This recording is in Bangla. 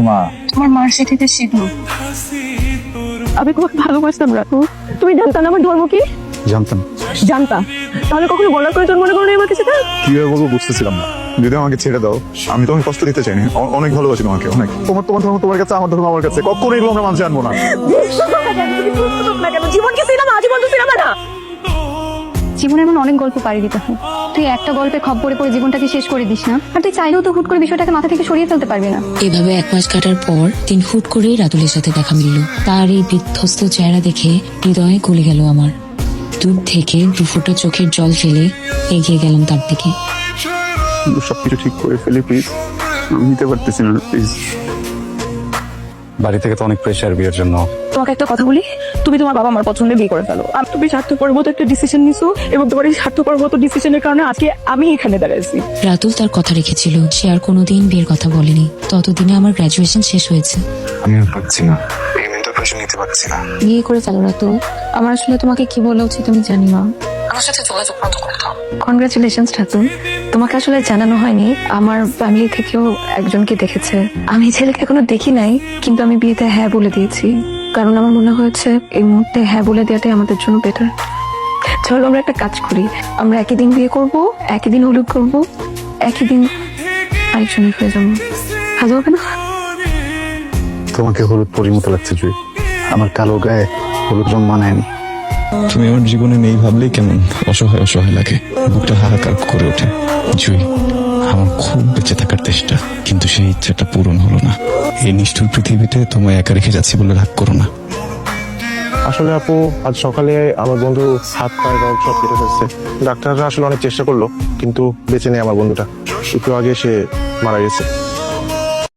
মা, তোমার মার চিঠিতে সিঁদুর। আমি খুব ভালোবাসতাম রাখো। তুমি জানতা না আমার ধর্ম কি? জানতাম। জানতা, তাহলে কখনো বলার প্রয়োজন মনে করো আমার কাছে? কিভাবে বলবো বুঝতেছিলাম না। যদি আমাকে ছেড়ে দাও, আমি তোমাকে কষ্ট দিতে চাইনি। অনেক ভালোবাসি তোমাকে, অনেক। তোমার তোমার ধর্ম তোমার কাছে, আমার ধর্ম আমার কাছে। কখনো এগুলো আমরা মানতে আনবো না। জীবন কি সিনেমা? আজীবন তো সিনেমা না। জীবনে এমন অনেক গল্প পাড়ি দিতে হয়। তুই একটা গল্পে খপ্পরে পড়ে জীবনটাকে শেষ করে দিস না। আর তুই চাইলেও তো হুট করে বিষয়টাকে মাথা থেকে সরিয়ে ফেলতে পারবি না। এভাবে 1 মাস কাটার পর দিন হুট করেই রাতুলের সাথে দেখা মিলল। তার এই বিধ্বস্ত চেহারা দেখে হৃদয়ে গলে গেল আমার। দূর থেকে 2 ফোঁটা চোখের জল ফেলে এগিয়ে গেলাম তার দিকে। সবকিছু ঠিক করে ফেলি প্লিজ। আমি নিতে পারতেছি না প্লিজ। বাড়ি থেকে তো অনেক প্রেশার বিয়ের জন্য। তোমাকে একটা কথা বলি, তুমি তোমার বাবা আমার পছন্দে বিয়ে করে ফেলো। আর তুমি স্বার্থপর মতো একটা ডিসিশন নিছো, এবং তোমার এই স্বার্থপর মতো ডিসিশনের কারণে আজকে আমি এখানে দাঁড়াইছি। রাতুল তার কথা রেখেছিল, সে আর কোনোদিন বিয়ের কথা বলেনি। ততদিনে আমার গ্রাজুয়েশন শেষ হয়েছে। আমি আর পারছি না, এই মেন্টাল প্রেশার নিতে পারছি না। বিয়ে করে ফেলো রাতুল। আমার আসলে তোমাকে কি বলা উচিত আমি জানি না। আমার সাথে যোগাযোগ বন্ধ করে দাও। কনগ্রাচুলেশনস রাতুল, তোমাকে আসলে জানানো হয়নি, আমার ফ্যামিলি থেকেও একজনকে দেখেছে। আমি ছেলেকে এখনো দেখি নাই, কিন্তু আমি বিয়েতে হ্যাঁ বলে দিয়েছি। কারণ আমার মনে হয়েছে এই মুহূর্তে হ্যাঁ বলে দেওয়াটাই আমাদের জন্য বেটার। চলো আমরা একটা কাজ করি, আমরা একই দিন বিয়ে করব, একই দিন হলুদ করব, একই দিন আরেকজনের হয়ে যাবো। ভালো হবে না? তোমাকে হলুদ পরিমতো লাগছে জুই। আমার কালো গায়ে হলুদ রং মানায়নি। তুমি আমার জীবনে নেই ভাবলেই কেমন অসহায় অসহায় লাগে, বুকটা হাহাকার করে ওঠে। জুই, আমার খুব বেঁচে থাকার চেষ্টা, কিন্তু সেই ইচ্ছাটা পূরণ হলো না। এই নিষ্ঠুর পৃথিবীতে তোমায় একা রেখে যাচ্ছি বলে রাগ করো না। আসলে আপু, আজ সকালে আমার বন্ধু হাত পায়ের রগ সব কেটে ফেলছে। ডাক্তাররা আসলে অনেক চেষ্টা করলো, কিন্তু বেঁচে নেই আমার বন্ধুটা। একটু আগে সে মারা গেছে।